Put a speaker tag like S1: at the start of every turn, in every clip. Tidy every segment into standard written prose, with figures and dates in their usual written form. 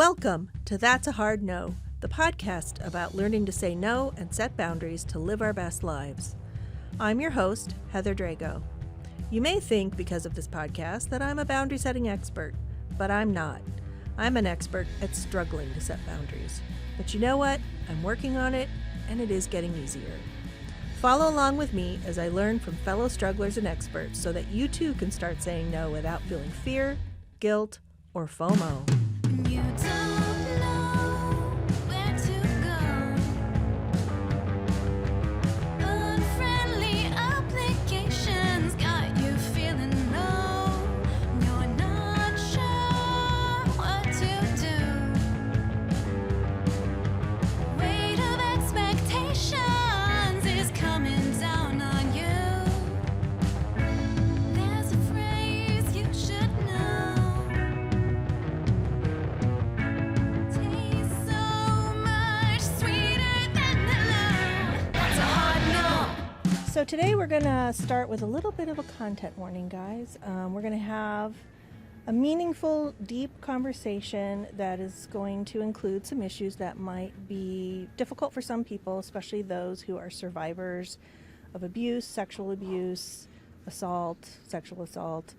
S1: Welcome to That's a Hard No, the podcast about learning to say no and set boundaries to live our best lives. I'm your host, Heather Drago. You may think, because of this podcast, that I'm a boundary setting expert, but I'm not. I'm an expert at struggling to set boundaries. But you know what? I'm working on it, and it is getting easier. Follow along with me as I learn from fellow strugglers and experts so that you too can start saying no without feeling fear, guilt, or FOMO.
S2: You don't know where to go. Unfriendly applications got you feeling low. You're not sure what to do. Weight of expectations is coming down on you. There's a phrase you should know. Tastes so much sweeter than hello. That's a hard no.
S1: So today we're going to start with a little bit of a content warning, guys. We're going to have a meaningful, deep conversation that is going to include some issues that might be difficult for some people, especially those who are survivors of abuse, sexual abuse, assault, sexual assault.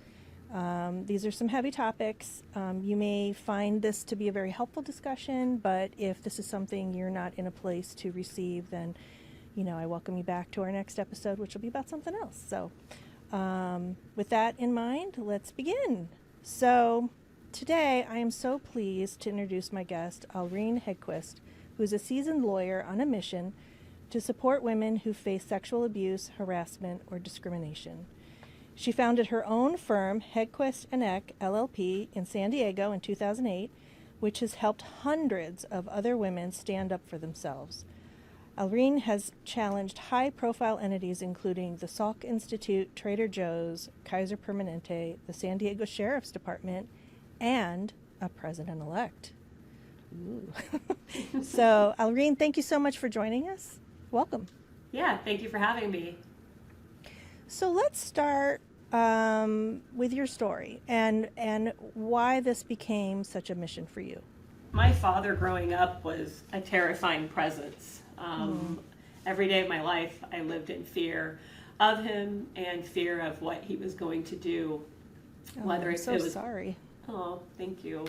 S1: These are some heavy topics. You may find this to be a very helpful discussion, but if this is something you're not in a place to receive, then, I welcome you back to our next episode, which will be about something else. So with that in mind, let's begin. So today I am so pleased to introduce my guest, Alreen Haeggquist, who is a seasoned lawyer on a mission to support women who face sexual abuse, harassment, or discrimination. She founded her own firm, Haeggquist & Eck, LLP, in San Diego in 2008, which has helped hundreds of other women stand up for themselves. Alreen has challenged high-profile entities including the Salk Institute, Trader Joe's, Kaiser Permanente, the San Diego Sheriff's Department, and a president-elect. Ooh. So, Alreen, thank you so much for joining us. Welcome.
S3: Yeah, thank you for having me.
S1: So let's start with your story and why this became such a mission for you.
S3: My father growing up was a terrifying presence. Every day of my life, I lived in fear of him and fear of what he was going to do.
S1: I'm so sorry.
S3: Oh, thank you.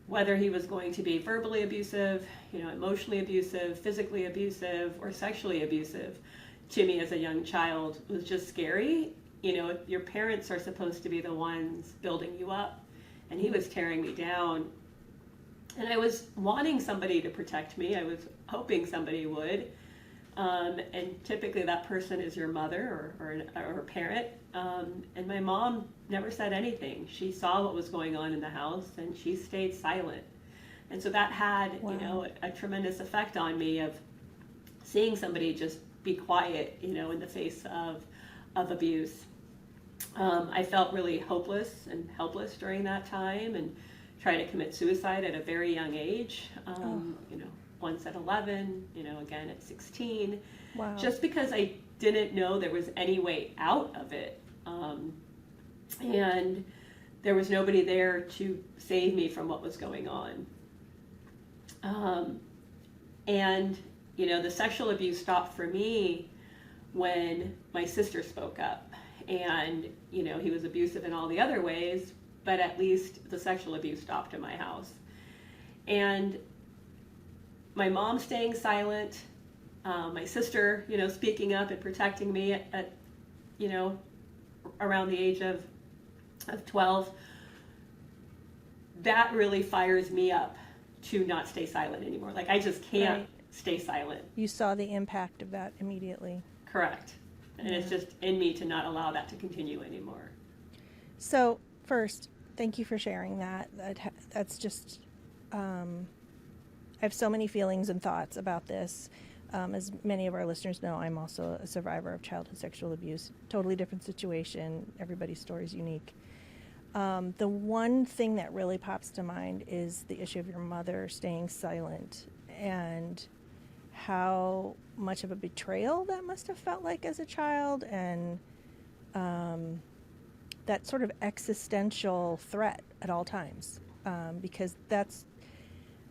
S3: Whether he was going to be verbally abusive, emotionally abusive, physically abusive, or sexually abusive to me as a young child was just scary. Your parents are supposed to be the ones building you up, and he was tearing me down. And I was wanting somebody to protect me. I was hoping somebody would. And typically that person is your mother or a parent. And my mom never said anything. She saw what was going on in the house and she stayed silent. And so that had,
S1: Wow.
S3: a tremendous effect on me of seeing somebody just be quiet, in the face of abuse. I felt really hopeless and helpless during that time and tried to commit suicide at a very young age. Once at 11, again at 16.
S1: Wow.
S3: Just because I didn't know there was any way out of it. And there was nobody there to save me from what was going on. And the sexual abuse stopped for me when my sister spoke up. And, he was abusive in all the other ways, but at least the sexual abuse stopped in my house. And my mom staying silent, my sister, speaking up and protecting me at around the age of 12, that really fires me up to not stay silent anymore. Like, I just can't
S1: Right.
S3: stay silent.
S1: You saw the impact of that immediately.
S3: Correct. And it's just in me to not allow that to continue anymore.
S1: So first, thank you for sharing that. That's just, I have so many feelings and thoughts about this. As many of our listeners know, I'm also a survivor of childhood sexual abuse. Totally different situation. Everybody's story is unique. The one thing that really pops to mind is the issue of your mother staying silent and how much of a betrayal that must have felt like as a child, and that sort of existential threat at all times, because that's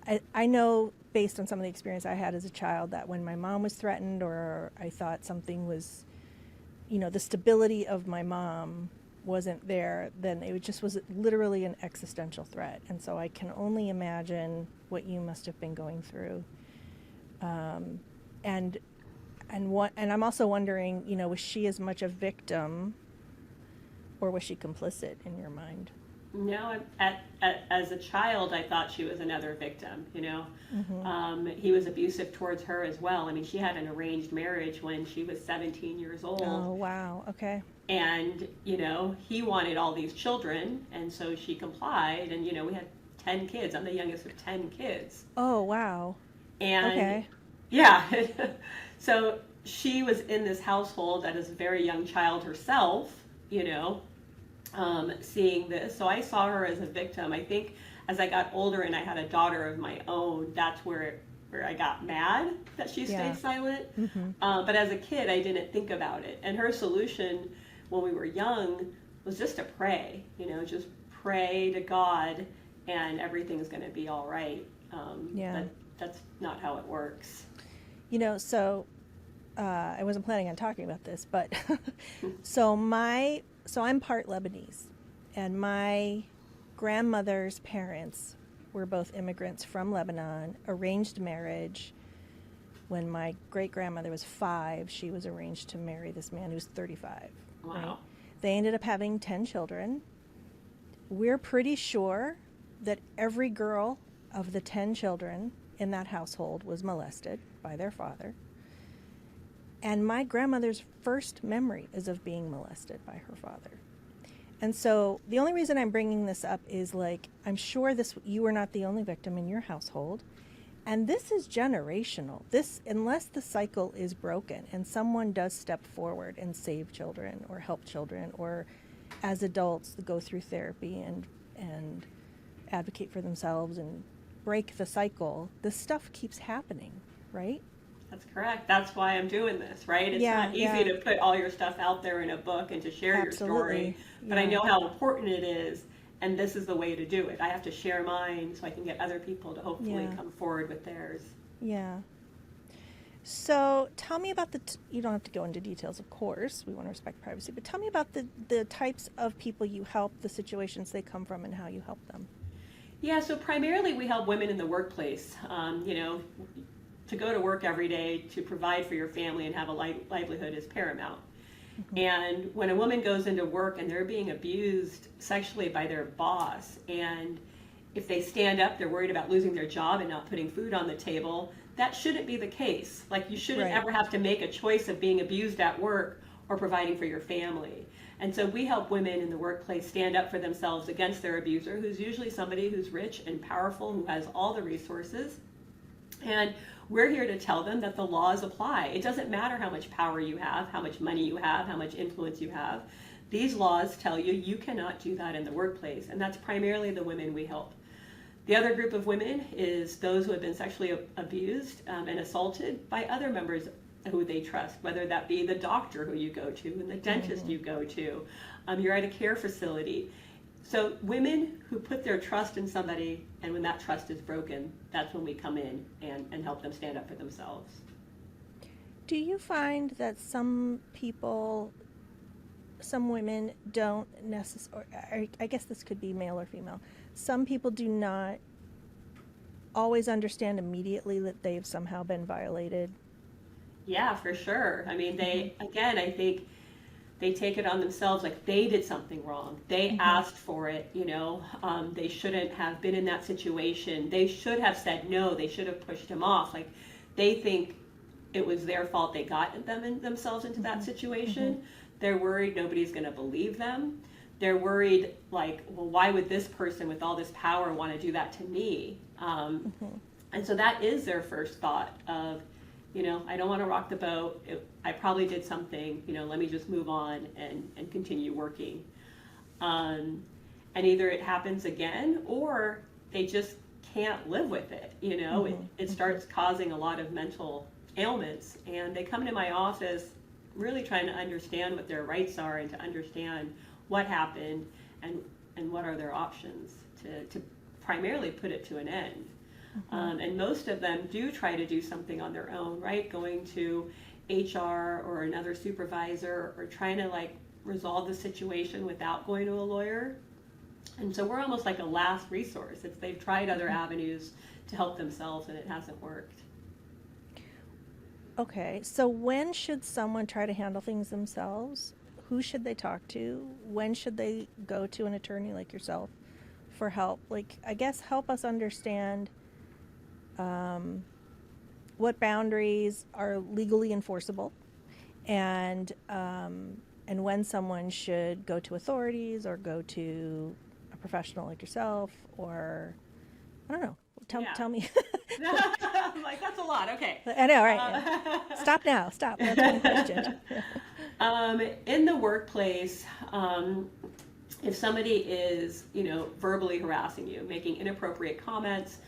S1: I know based on some of the experience I had as a child that when my mom was threatened or I thought something was, the stability of my mom wasn't there, then it just was literally an existential threat. And so I can only imagine what you must have been going through. And I'm also wondering, was she as much a victim or was she complicit in your mind?
S3: No, as a child, I thought she was another victim,
S1: Mm-hmm.
S3: He was abusive towards her as well. I mean, she had an arranged marriage when she was 17 years old.
S1: Oh, wow. Okay.
S3: And, he wanted all these children, and so she complied, and, we had 10 kids. I'm the youngest of 10 kids.
S1: Oh, wow.
S3: And,
S1: Okay.
S3: yeah, so she was in this household as a very young child herself, seeing this. So I saw her as a victim. I think as I got older and I had a daughter of my own, that's where I got mad that she stayed
S1: Yeah.
S3: silent.
S1: Mm-hmm.
S3: But as a kid, I didn't think about it. And her solution when we were young was just to pray, just pray to God and everything's going to be all right.
S1: Yeah.
S3: That's not how it works.
S1: So I wasn't planning on talking about this, but so I'm part Lebanese, and my grandmother's parents were both immigrants from Lebanon, arranged marriage. When my great grandmother was 5, she was arranged to marry this man who was 35.
S3: Wow.
S1: Right? They ended up having 10 children. We're pretty sure that every girl of the 10 children in that household was molested by their father. And my grandmother's first memory is of being molested by her father. And so the only reason I'm bringing this up is I'm sure you were not the only victim in your household. And this is generational. Unless the cycle is broken and someone does step forward and save children or help children, or as adults go through therapy and advocate for themselves and break the cycle, this stuff keeps happening, right?
S3: That's correct. That's why I'm doing this, right? It's
S1: Yeah,
S3: not easy
S1: yeah.
S3: to put all your stuff out there in a book and to share your story,
S1: Absolutely.
S3: but I
S1: Yeah.
S3: know how important it is, and this is the way to do it. I have to share mine so I can get other people to hopefully
S1: Yeah.
S3: come forward with theirs.
S1: Yeah. So tell me about you don't have to go into details, of course, we want to respect privacy, but tell me about the types of people you help, the situations they come from, and how you help them.
S3: Yeah, so primarily we help women in the workplace, to go to work every day, to provide for your family and have a livelihood is paramount.
S1: Mm-hmm.
S3: And when a woman goes into work and they're being abused sexually by their boss, and if they stand up, they're worried about losing their job and not putting food on the table, that shouldn't be the case. You shouldn't
S1: Right.
S3: ever have to make a choice of being abused at work or providing for your family. And so we help women in the workplace stand up for themselves against their abuser, who's usually somebody who's rich and powerful, who has all the resources. And we're here to tell them that the laws apply. It doesn't matter how much power you have, how much money you have, how much influence you have. These laws tell you you cannot do that in the workplace, and that's primarily the women we help. The other group of women is those who have been sexually abused and assaulted by other members who they trust, whether that be the doctor who you go to and the dentist you go to. You're at a care facility. So women who put their trust in somebody, and when that trust is broken, that's when we come in and help them stand up for themselves.
S1: Do you find that some women don't necessarily, I guess this could be male or female, some people do not always understand immediately that they've somehow been violated?
S3: Yeah, for sure. I mean, again, I think they take it on themselves like they did something wrong. They asked for it, they shouldn't have been in that situation. They should have said no. They should have pushed him off. They think it was their fault they got themselves into that situation. They're worried nobody's going to believe them. They're worried, well, why would this person with all this power want to do that to me? And so that is their first thought of, I don't want to rock the boat. I probably did something, let me just move on and continue working. And either it happens again or they just can't live with it. It starts causing a lot of mental ailments, and they come to my office really trying to understand what their rights are and to understand what happened and what are their options to primarily put it to an end. And most of them do try to do something on their own, right? Going to HR or another supervisor, or trying to like resolve the situation without going to a lawyer. And so we're almost like a last resource if they've tried other avenues to help themselves and it hasn't worked.
S1: Okay, so when should someone try to handle things themselves? Who should they talk to? When should they go to an attorney like yourself for help? Like, I guess help us understand what boundaries are legally enforceable, and when someone should go to authorities or go to a professional like yourself, or I don't know. Tell me.
S3: I'm like, that's a lot. Okay.
S1: I know, right? Stop now. Stop. That's one question.
S3: In the workplace, if somebody is, verbally harassing you, making inappropriate comments,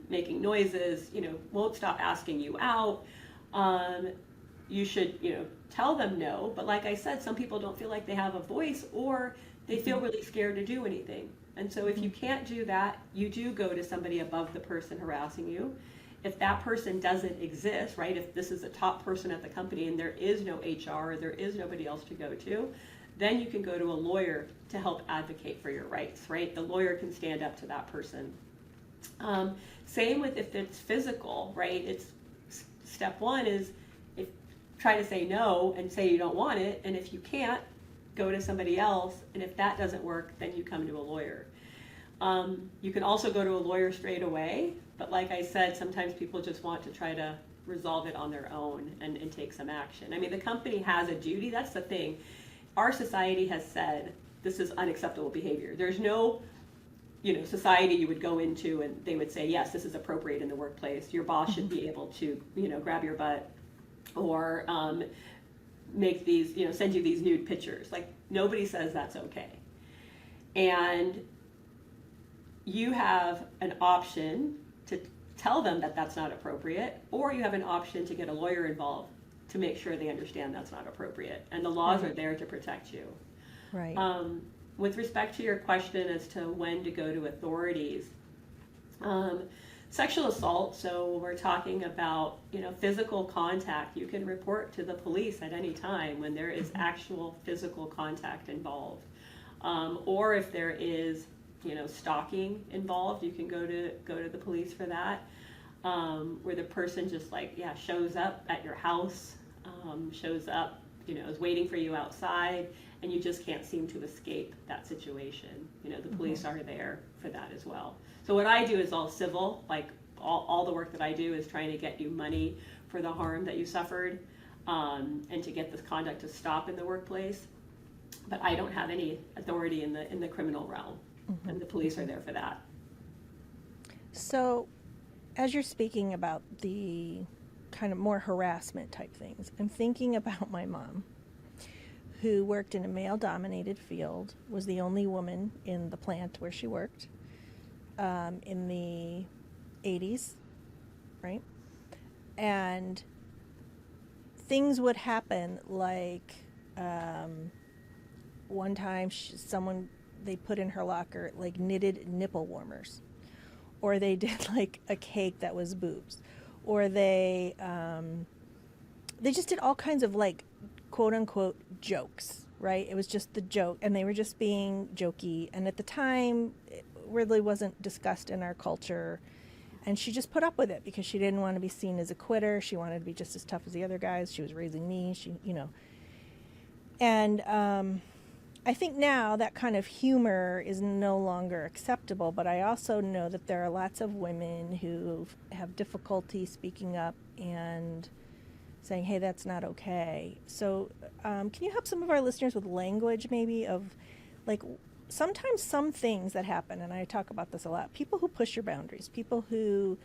S3: making noises, won't stop asking you out, you should, tell them no. But like I said, some people don't feel like they have a voice, or they feel really scared to do anything. And so if you can't do that, you do go to somebody above the person harassing you. If that person doesn't exist, right, if this is a top person at the company and there is no HR or there is nobody else to go to, then you can go to a lawyer to help advocate for your rights, right? The lawyer can stand up to that person. Same with if it's physical, right? It's step one is try to say no and say you don't want it, and if you can't, go to somebody else, and if that doesn't work, then you come to a lawyer. You can also go to a lawyer straight away, but like I said, sometimes people just want to try to resolve it on their own and take some action. I mean, the company has a duty. That's the thing. Our society has said this is unacceptable behavior. There's no society you would go into and they would say, yes, this is appropriate in the workplace. Your boss should be able to, grab your butt or make these, send you these nude pictures. Like, nobody says that's okay. And you have an option to tell them that that's not appropriate, or you have an option to get a lawyer involved to make sure they understand that's not appropriate. And the laws are there to protect you.
S1: Right.
S3: With respect to your question as to when to go to authorities, sexual assault, so we're talking about, physical contact. You can report to the police at any time when there is actual physical contact involved. Or if there is, stalking involved, you can go to the police for that. Where the person just shows up at your house, shows up, is waiting for you outside, and you just can't seem to escape that situation. The police are there for that as well. So what I do is all civil, like all the work that I do is trying to get you money for the harm that you suffered, and to get this conduct to stop in the workplace. But I don't have any authority in the criminal realm, and the police are there for that.
S1: So, as you're speaking about the kind of more harassment type things, I'm thinking about my mom, who worked in a male-dominated field, was the only woman in the plant where she worked, in the 80s, right? And things would happen like one time they put in her locker like knitted nipple warmers, or they did like a cake that was boobs, or they just did all kinds of like quote unquote jokes, right? It was just the joke, and they were just being jokey, and at the time it really wasn't discussed in our culture, and she just put up with it because she didn't want to be seen as a quitter. She wanted to be just as tough as the other guys. She was raising me, and I think now that kind of humor is no longer acceptable, but I also know that there are lots of women who have difficulty speaking up and saying, hey, that's not okay. So can you help some of our listeners with language maybe of, like, sometimes some things that happen, and I talk about this a lot, people who push your boundaries, people who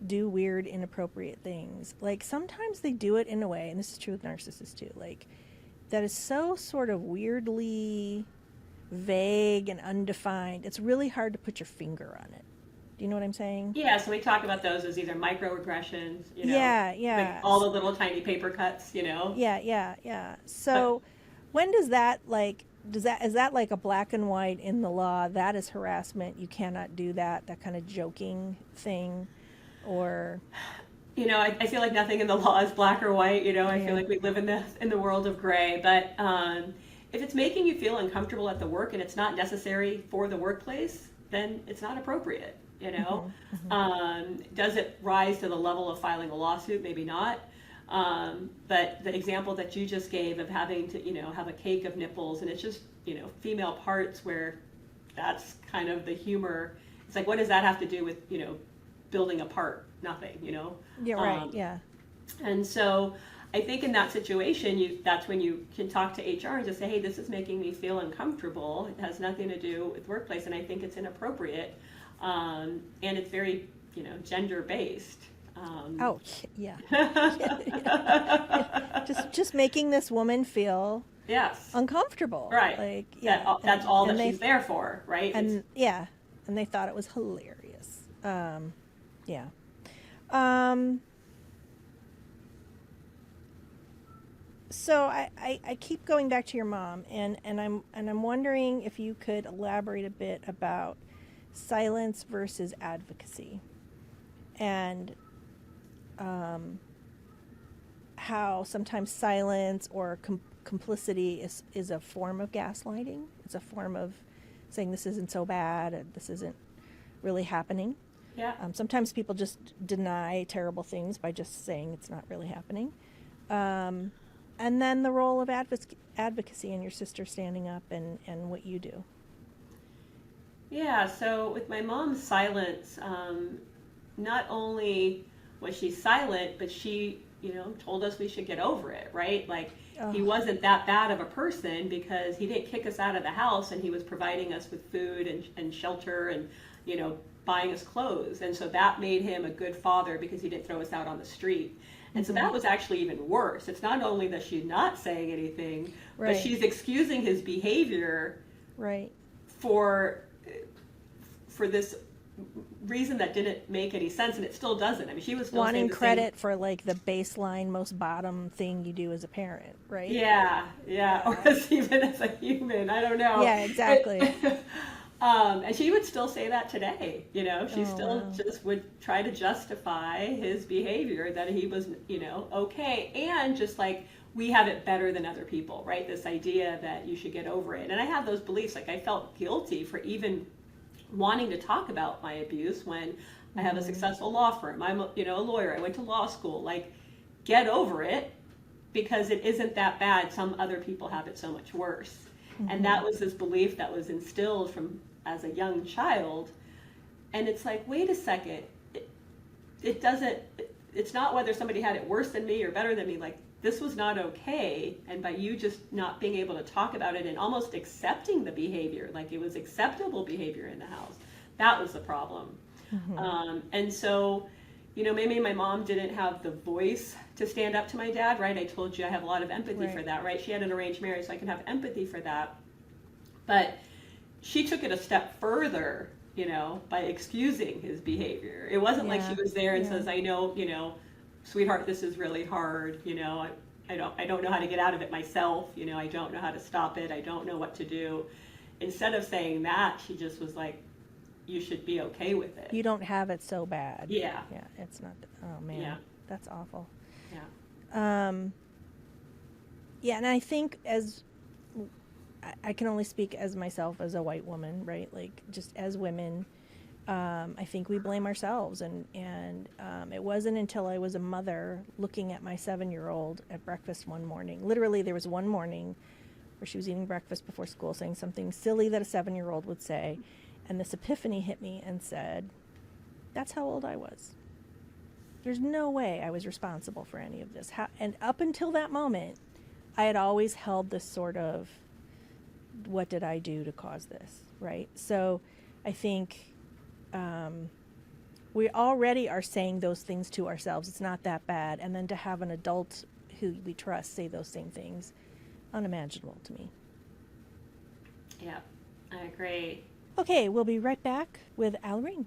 S1: do weird, inappropriate things, like sometimes they do it in a way, and this is true with narcissists too, like, that is so sort of weirdly vague and undefined. It's really hard to put your finger on it. Do you know what I'm saying?
S3: Yeah, so we talk about those as either microaggressions,
S1: Yeah.
S3: like all the little tiny paper cuts,
S1: Yeah. So when does that, like, is that like a black and white in the law? That is harassment. You cannot do that. That kind of joking thing, or
S3: I feel like nothing in the law is black or white. I feel
S1: yeah.
S3: like we live in the world of gray. But if it's making you feel uncomfortable at the work and it's not necessary for the workplace, then it's not appropriate. Does it rise to the level of filing a lawsuit? Maybe not. But the example that you just gave of having to, have a cake of nipples and it's just, female parts where that's kind of the humor. It's like, what does that have to do with, building a part? Nothing,
S1: Yeah, right. Yeah.
S3: And so I think in that situation, that's when you can talk to HR and just say, hey, this is making me feel uncomfortable. It has nothing to do with workplace, and I think it's inappropriate. And it's very, gender based.
S1: Oh, yeah. Just making this woman feel
S3: Yes.
S1: uncomfortable.
S3: Right.
S1: Like, yeah.
S3: That's all that
S1: and
S3: she's there for, right?
S1: And yeah, and they thought it was hilarious. Yeah. So I keep going back to your mom, and I'm wondering if you could elaborate a bit about silence versus advocacy, and how sometimes silence or complicity is a form of gaslighting. It's a form of saying this isn't so bad, and this isn't really happening.
S3: Yeah.
S1: Sometimes people just deny terrible things by just saying it's not really happening. And then the role of advocacy and your sister standing up and what you do.
S3: Yeah, so with my mom's silence, not only was she silent, but she, told us we should get over it, right? Like, he wasn't that bad of a person because he didn't kick us out of the house, and he was providing us with food and shelter and, buying us clothes. And so that made him a good father because he didn't throw us out on the street. And so that was actually even worse. It's not only that she's not saying anything,
S1: Right.
S3: but she's excusing his behavior
S1: Right.
S3: for this reason that didn't make any sense, and it still doesn't. I mean, she was still
S1: Wanting
S3: saying the
S1: credit for like the baseline, most bottom thing you do as a parent, right?
S3: Yeah, or as even as a human, I don't know.
S1: Yeah, exactly.
S3: And she would still say that today. She still
S1: wow.
S3: just would try to justify his behavior that he was, okay, and just like we have it better than other people, right? This idea that you should get over it, and I have those beliefs. Like I felt guilty for even wanting to talk about my abuse when I have a successful law firm. I'm a lawyer. I went to law school. Like, get over it because it isn't that bad. Some other people have it so much worse. And that was this belief that was instilled from as a young child. And it's like, wait a second. It doesn't, it's not whether somebody had it worse than me or better than me. Like, this was not okay. And by you just not being able to talk about it and almost accepting the behavior, like it was acceptable behavior in the house, that was the problem. And so, maybe my mom didn't have the voice to stand up to my dad, right? I told you I have a lot of empathy for that, right? She had an arranged marriage, so I can have empathy for that. But she took it a step further, by excusing his behavior. It wasn't like she was there and says, I know, sweetheart, this is really hard, I don't know how to get out of it myself, I don't know how to stop it, I don't know what to do. Instead of saying that, she just was like, you should be okay with it.
S1: You don't have it so bad.
S3: Yeah.
S1: Yeah, it's not. Oh man,
S3: Yeah.
S1: that's awful.
S3: Yeah.
S1: Yeah, and I think I can only speak as myself as a white woman, right? Like just as women, I think we blame ourselves, and it wasn't until I was a mother looking at my 7-year-old at breakfast one morning. Literally, there was one morning where she was eating breakfast before school, saying something silly that a 7-year-old would say, and this epiphany hit me and said, "That's how old I was. There's no way I was responsible for any of this." And up until that moment, I had always held this sort of, what did I do to cause this, right? So I think we already are saying those things to ourselves. It's not that bad. And then to have an adult who we trust say those same things, unimaginable to me.
S3: Yeah, I agree.
S1: Okay, we'll be right back with Alreen.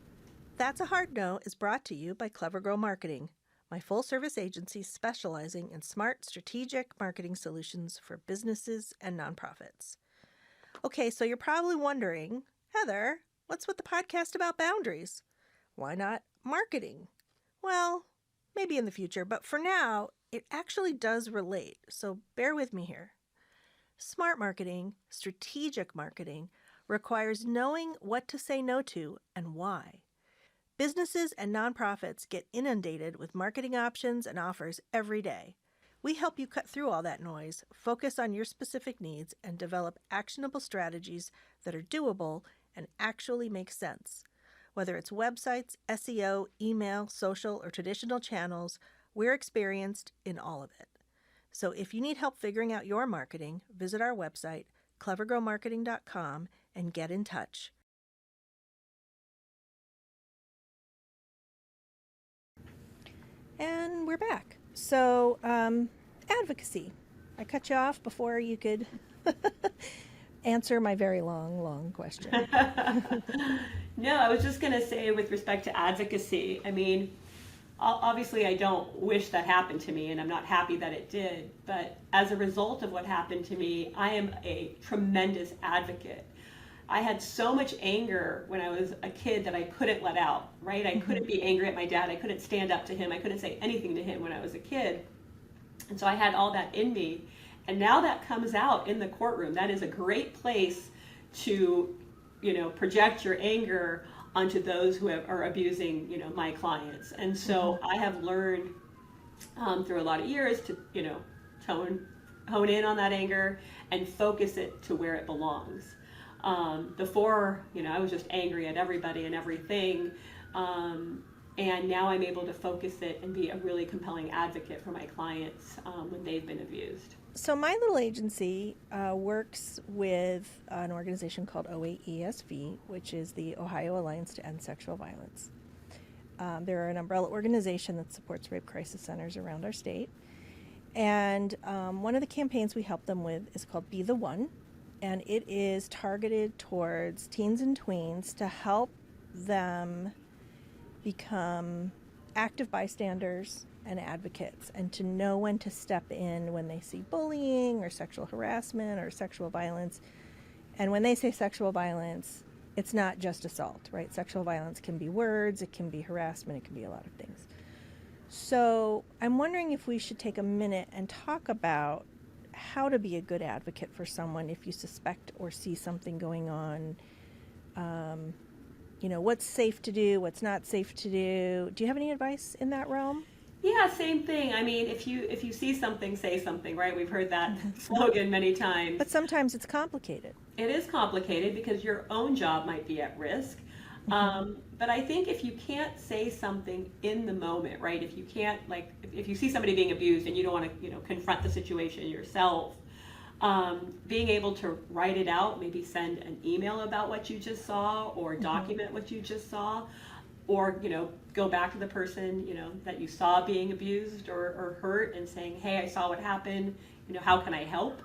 S1: That's a Hard No is brought to you by Clever Girl Marketing, my full-service agency specializing in smart, strategic marketing solutions for businesses and nonprofits. Okay, so you're probably wondering, Heather, what's with the podcast about boundaries? Why not marketing? Well, maybe in the future, but for now, it actually does relate, so bear with me here. Smart marketing, strategic marketing, requires knowing what to say no to and why. Businesses and nonprofits get inundated with marketing options and offers every day. We help you cut through all that noise, focus on your specific needs, and develop actionable strategies that are doable and actually make sense. Whether it's websites, SEO, email, social, or traditional channels, we're experienced in all of it. So if you need help figuring out your marketing, visit our website, clevergrowmarketing.com, and get in touch. And we're back. So, advocacy. I cut you off before you could answer my very long question.
S3: No, I was just going to say with respect to advocacy, I mean, obviously I don't wish that happened to me and I'm not happy that it did, but as a result of what happened to me, I am a tremendous advocate. I had so much anger when I was a kid that I couldn't let out, right? I couldn't be angry at my dad. I couldn't stand up to him. I couldn't say anything to him when I was a kid. And so I had all that in me. And now that comes out in the courtroom. That is a great place to, project your anger onto those who are abusing, my clients. And so I have learned through a lot of years to, hone in on that anger and focus it to where it belongs. Before, I was just angry at everybody and everything. And now I'm able to focus it and be a really compelling advocate for my clients when they've been abused.
S1: So my little agency works with an organization called OAESV, which is the Ohio Alliance to End Sexual Violence. They're an umbrella organization that supports rape crisis centers around our state. And one of the campaigns we help them with is called Be the One. And it is targeted towards teens and tweens to help them become active bystanders and advocates, and to know when to step in when they see bullying or sexual harassment or sexual violence. And when they say sexual violence, it's not just assault, right? Sexual violence can be words, it can be harassment, it can be a lot of things. So I'm wondering if we should take a minute and talk about how to be a good advocate for someone if you suspect or see something going on. What's safe to do, what's not safe to do. Do you have any advice in that realm?
S3: Yeah, same thing. I mean, if you see something, say something, right? We've heard that slogan many times.
S1: But sometimes it's complicated.
S3: It is complicated because your own job might be at risk. But I think if you can't say something in the moment, right? If you can't, if you see somebody being abused and you don't want to, confront the situation yourself, being able to write it out, maybe send an email about what you just saw or document what you just saw, or, go back to the person, that you saw being abused or hurt and saying, hey, I saw what happened, how can I help?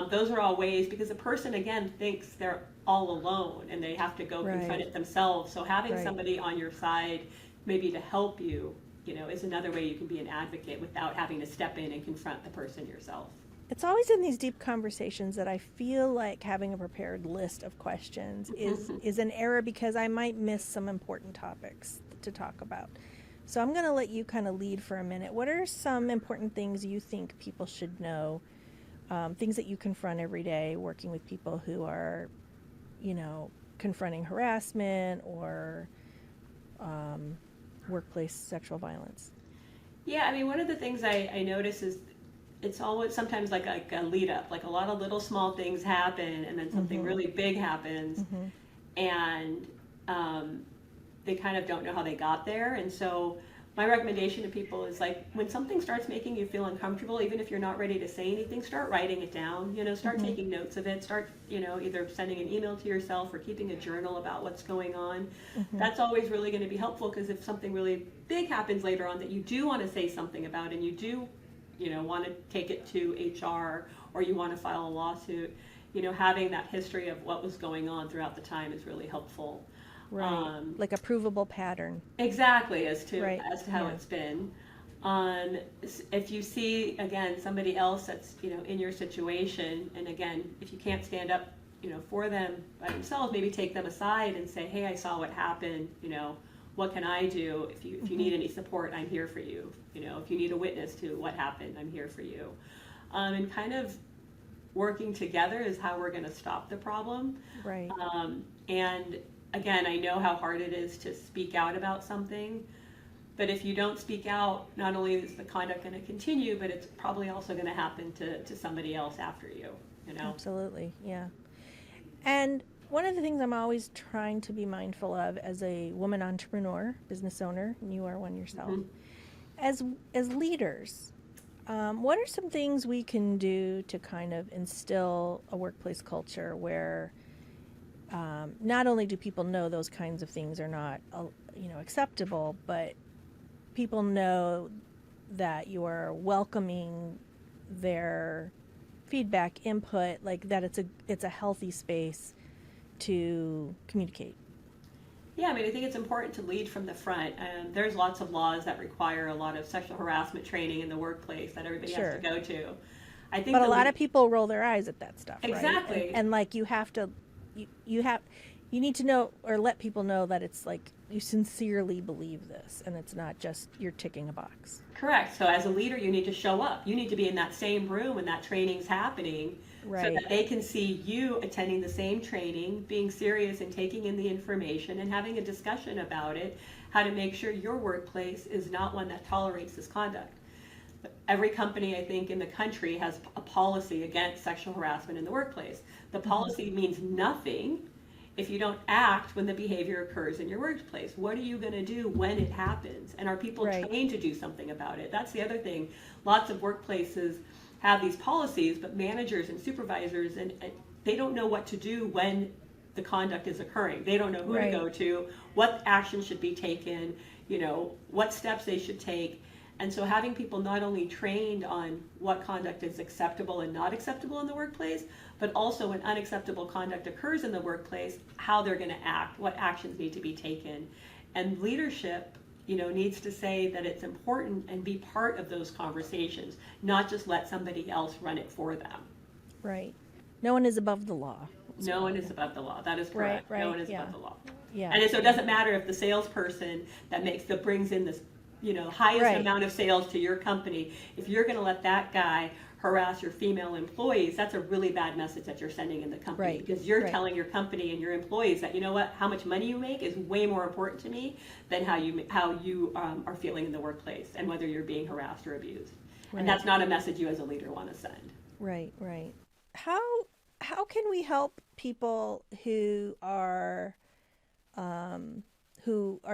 S3: Those are all ways, because the person, again, thinks they're all alone and they have to go confront it themselves. So having somebody on your side, maybe to help you, is another way you can be an advocate without having to step in and confront the person yourself.
S1: It's always in these deep conversations that I feel like having a prepared list of questions is an error, because I might miss some important topics to talk about. So I'm going to let you kind of lead for a minute. What are some important things you think people should know, things that you confront every day working with people who are, confronting harassment or workplace sexual violence?
S3: Yeah, I mean, one of the things I notice is it's always sometimes like a lead up, like a lot of little small things happen and then something really big happens, and they kind of don't know how they got there. And so my recommendation to people is, like, when something starts making you feel uncomfortable, even if you're not ready to say anything, start writing it down, start taking notes of it, start, either sending an email to yourself or keeping a journal about what's going on. That's always really going to be helpful, because if something really big happens later on that you do want to say something about, and you do want to take it to HR, or you want to file a lawsuit, having that history of what was going on throughout the time is really helpful.
S1: Right. Like a provable pattern.
S3: Exactly, as to how it's been. If you see, again, somebody else that's, in your situation, and again, if you can't stand up for them by themselves, maybe take them aside and say, hey, I saw what happened, what can I do? If you need any support, I'm here for you. If you need a witness to what happened, I'm here for you. And kind of working together is how we're going to stop the problem.
S1: Right.
S3: And again, I know how hard it is to speak out about something, but if you don't speak out, not only is the conduct going to continue, but it's probably also going to happen to somebody else after you,
S1: Absolutely, yeah. And one of the things I'm always trying to be mindful of as a woman entrepreneur, business owner, and you are one yourself, as leaders, what are some things we can do to kind of instill a workplace culture where not only do people know those kinds of things are not, acceptable, but people know that you are welcoming their feedback, input, like that it's a healthy space to communicate.
S3: Yeah, I mean, I think it's important to lead from the front. And there's lots of laws that require a lot of sexual harassment training in the workplace that everybody has to go to. I think
S1: But a lot of people roll their eyes at that stuff, right?
S3: Exactly.
S1: And like you have to, you need to know or let people know that it's like you sincerely believe this and it's not just you're ticking a box.
S3: Correct. So as a leader, you need to show up. You need to be in that same room when that training's happening,
S1: Right.
S3: so that they can see you attending the same training, being serious and taking in the information and having a discussion about it, how to make sure your workplace is not one that tolerates this conduct. Every company, I think, in the country has a policy against sexual harassment in the workplace. The policy means nothing if you don't act when the behavior occurs in your workplace. What are you going to do when it happens? And are people trained to do something about it? That's the other thing. Lots of workplaces have these policies, but managers and supervisors, and they don't know what to do when the conduct is occurring. They don't know who to go to, what action should be taken, what steps they should take. And so having people not only trained on what conduct is acceptable and not acceptable in the workplace, but also when unacceptable conduct occurs in the workplace, how they're going to act, what actions need to be taken. And leadership, needs to say that it's important and be part of those conversations, not just let somebody else run it for them.
S1: Right. No one is above the law.
S3: No one is above the law. That is correct.
S1: Right,
S3: no one is
S1: yeah.
S3: above the law.
S1: Yeah.
S3: And so it doesn't matter if the salesperson that brings in this, highest amount of sales to your company, if you're going to let that guy harass your female employees, that's a really bad message that you're sending in the company, because you're telling your company and your employees that, how much money you make is way more important to me than how you are feeling in the workplace and whether you're being harassed or abused. And that's not a message you as a leader want to send.
S1: Right. How can we help people who are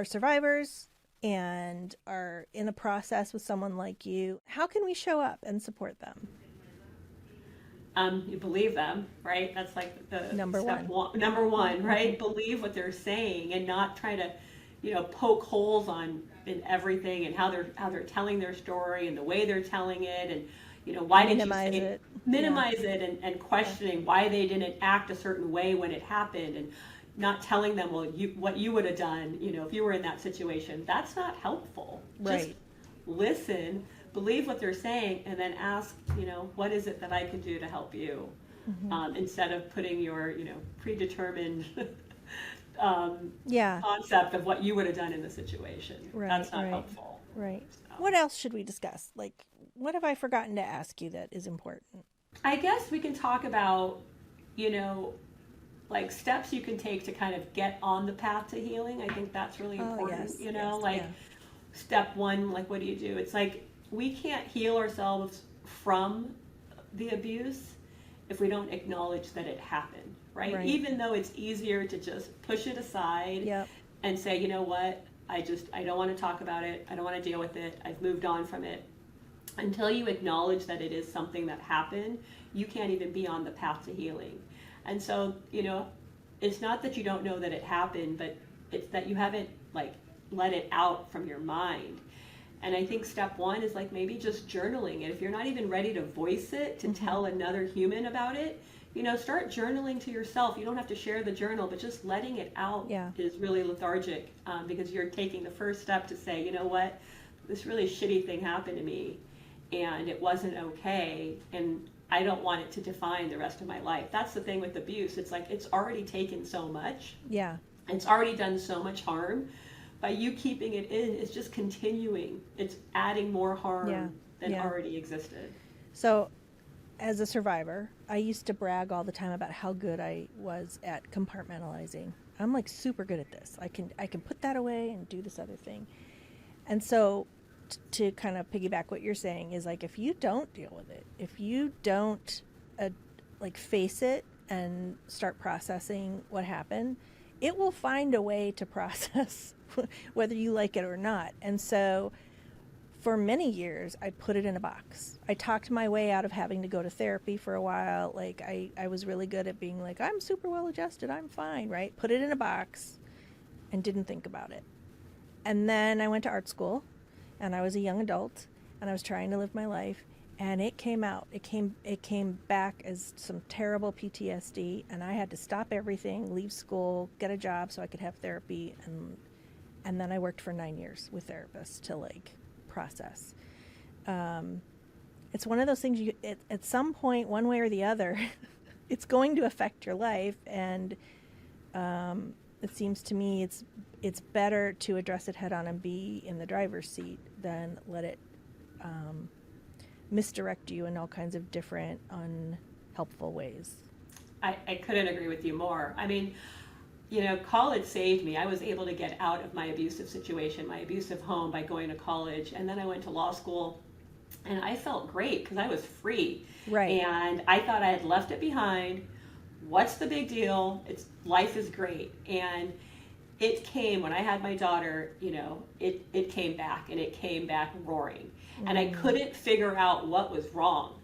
S1: survivors and are in a process with someone like you? How can we show up and support them?
S3: You believe them, right? That's like the
S1: Number
S3: one, right? Believe what they're saying and not try to, poke holes in everything and how they're telling their story and the way they're telling it, and why didn't you say minimize it and questioning why they didn't act a certain way when it happened, and not telling them, what you would have done, if you were in that situation. That's not helpful. Just listen, believe what they're saying, and then ask, what is it that I can do to help you? Instead of putting your, predetermined concept of what you would have done in the situation. That's not helpful.
S1: Right. So. What else should we discuss? Like, what have I forgotten to ask you that is important? I
S3: guess we can talk about, like steps you can take to kind of get on the path to healing. I think that's really important. Step one, like, what do you do? It's like, we can't heal ourselves from the abuse if we don't acknowledge that it happened, right? Even though it's easier to just push it aside and say, you know what, I don't want to talk about it. I don't want to deal with it. I've moved on from it. Until you acknowledge that it is something that happened, you can't even be on the path to healing. And so, it's not that you don't know that it happened, but it's that you haven't let it out from your mind. And I think step one is maybe just journaling it. If you're not even ready to voice it, to tell another human about it, start journaling to yourself. You don't have to share the journal, but just letting it out is really lethargic, because you're taking the first step to say, you know what, this really shitty thing happened to me and it wasn't okay. And I don't want it to define the rest of my life. That's the thing with abuse. It's like it's already taken so much.
S1: Yeah.
S3: It's already done so much harm. By you keeping it in, it's just continuing. It's adding more harm than already existed.
S1: So, as a survivor, I used to brag all the time about how good I was at compartmentalizing. I'm like super good at this. I can put that away and do this other thing. And so to kind of piggyback what you're saying is like, if you don't deal with it, if you don't like face it and start processing what happened, it will find a way to process whether you like it or not. And so for many years, I put it in a box. I talked my way out of having to go to therapy for a while. Like I was really good at being like, I'm super well adjusted, I'm fine, right? Put it in a box and didn't think about it. And then I went to art school, and I was a young adult, and I was trying to live my life, and it came out. It came back as some terrible PTSD, and I had to stop everything, leave school, get a job so I could have therapy, and then I worked for 9 years with therapists to like process. It's one of those things at some point, one way or the other, it's going to affect your life, and it seems to me it's better to address it head on and be in the driver's seat than let it misdirect you in all kinds of different unhelpful ways.
S3: I couldn't agree with you more. I mean, you know, college saved me. I was able to get out of my abusive situation, my abusive home, by going to college. And then I went to law school, and I felt great because I was free.
S1: Right.
S3: And I thought I had left it behind. What's the big deal? Life is great. And it came when I had my daughter, you know, it came back, and it came back roaring. And I couldn't figure out what was wrong.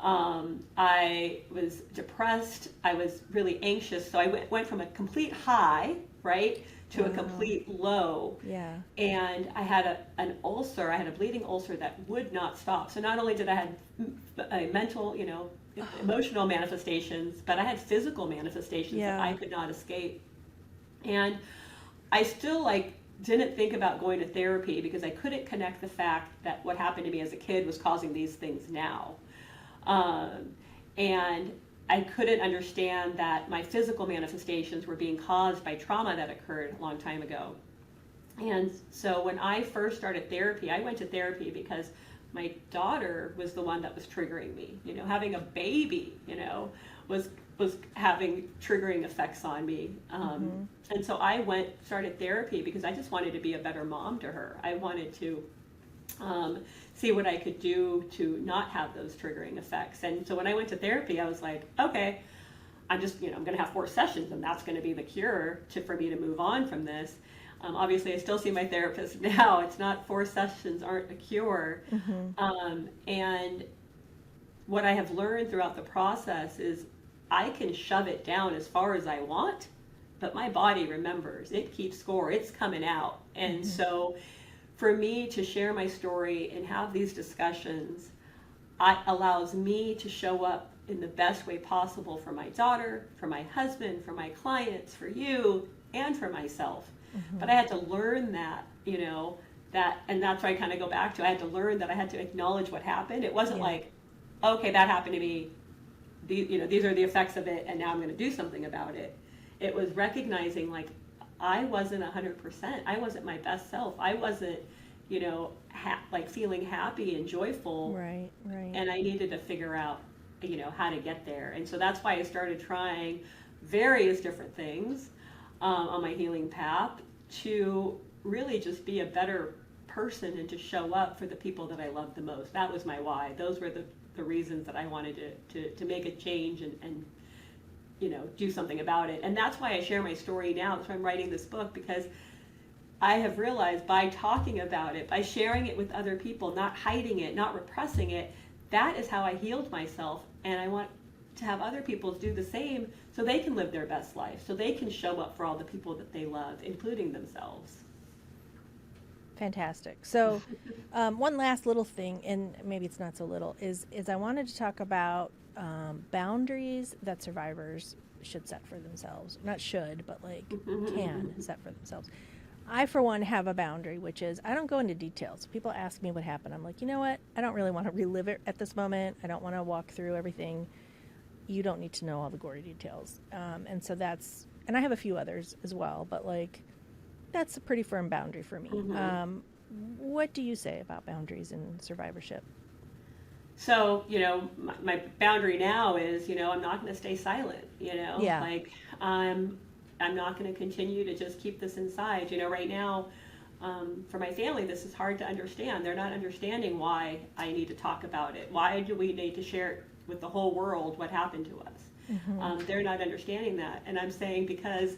S3: I was depressed. I was really anxious. So I went from a complete high, right, to a complete low.
S1: Yeah.
S3: And I had an ulcer. I had a bleeding ulcer that would not stop. So not only did I have a mental, you know, emotional manifestations, but I had physical manifestations that I could not escape. And I still didn't think about going to therapy because I couldn't connect the fact that what happened to me as a kid was causing these things now. And I couldn't understand that my physical manifestations were being caused by trauma that occurred a long time ago. And so when I first started therapy, I went to therapy because my daughter was the one that was triggering me. You know, having a baby, you know, was having triggering effects on me. And so I started therapy because I just wanted to be a better mom to her. I wanted to see what I could do to not have those triggering effects. And so when I went to therapy, I was like, okay, I'm going to have 4 sessions, and that's going to be the cure for me to move on from this. Obviously, I still see my therapist now. It's not 4 sessions aren't a cure. And what I have learned throughout the process is I can shove it down as far as I want, but my body remembers. It keeps score. It's coming out. And so for me to share my story and have these discussions allows me to show up in the best way possible for my daughter, for my husband, for my clients, for you, and for myself. But I had to learn that, you know, and that's why I kind of go back to, I had to learn that I had to acknowledge what happened. It wasn't like, okay, that happened to me. These are the effects of it, and now I'm going to do something about it. It was recognizing I wasn't 100%. I wasn't my best self. I wasn't, you know, feeling happy and joyful.
S1: Right.
S3: And I needed to figure out, you know, how to get there. And so that's why I started trying various different things on my healing path to really just be a better person and to show up for the people that I love the most. That was my why. Those were the reasons that I wanted to make a change and you know, do something about it. And that's why I share my story now. That's why I'm writing this book, because I have realized by talking about it, by sharing it with other people, not hiding it, not repressing it, that is how I healed myself. And I want to have other people do the same so they can live their best life, so they can show up for all the people that they love, including themselves.
S1: Fantastic. So one last little thing, and maybe it's not so little, is I wanted to talk about boundaries that survivors should set for themselves. Not should, but can set for themselves. I, for one, have a boundary, which is I don't go into details. People ask me what happened. I'm like, you know what? I don't really want to relive it at this moment. I don't want to walk through everything. You don't need to know all the gory details. And so that's, and I have a few others as well, but like, that's a pretty firm boundary for me. What do you say about boundaries in survivorship?
S3: So, my boundary now is, I'm not going to stay silent,
S1: Yeah.
S3: like, I'm not going to continue to just keep this inside. Right now, for my family, this is hard to understand. They're not understanding why I need to talk about it. Why do we need to share it with the whole world what happened to us? They're not understanding that. And I'm saying because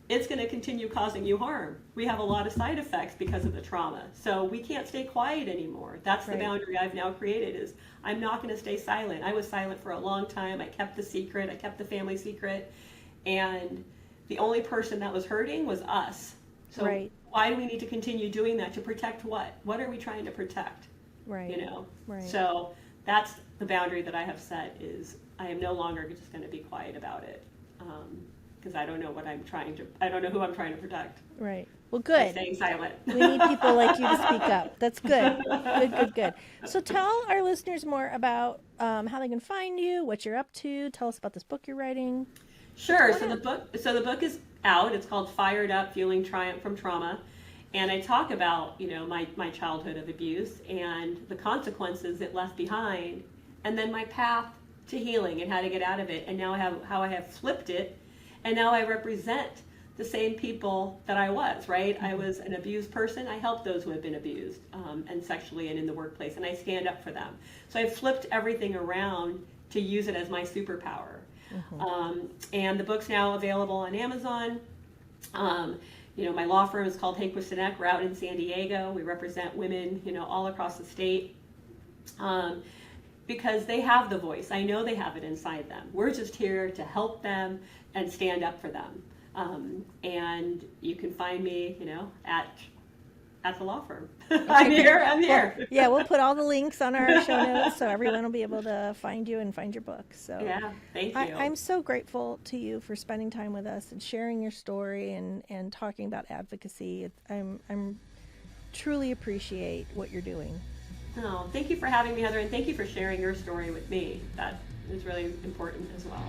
S3: it's going to continue causing you harm. We have a lot of side effects because of the trauma. So we can't stay quiet anymore. That's the
S1: Right.
S3: boundary I've now created is I'm not going to stay silent. I was silent for a long time. I kept the secret. I kept the family secret. And the only person that was hurting was us. So
S1: Right.
S3: why do we need to continue doing that? To protect what? What are we trying to protect?
S1: Right. Right.
S3: So that's the boundary that I have set is I am no longer just going to be quiet about it. Because I don't know I don't know who I'm trying to protect.
S1: Right. Well,
S3: By
S1: good.
S3: staying silent.
S1: We need people like you to speak up. That's good. Good. So tell our listeners more about how they can find you, what you're up to. Tell us about this book you're writing.
S3: Sure. So the book is out. It's called Fired Up: Fueling Triumph from Trauma, and I talk about my childhood of abuse and the consequences it left behind, and then my path to healing and how to get out of it, and now how I have flipped it, and now I represent the same people that I was. Right. I was an abused person. I help those who have been abused and sexually and in the workplace, and I stand up for them. So I flipped everything around to use it as my superpower. And the book's now available on Amazon. My law firm is called Haeggquist and Eck. We're out in San Diego. We represent women, all across the state because they have the voice. I know they have it inside them. We're just here to help them and stand up for them. And you can find me, at the law firm. I'm here.
S1: Well, yeah, we'll put all the links on our show notes so everyone will be able to find you and find your book. So
S3: Yeah, thank you.
S1: I'm so grateful to you for spending time with us and sharing your story and talking about advocacy. I'm truly appreciate what you're doing.
S3: Oh, thank you for having me, Heather, and thank you for sharing your story with me. That is really important as well.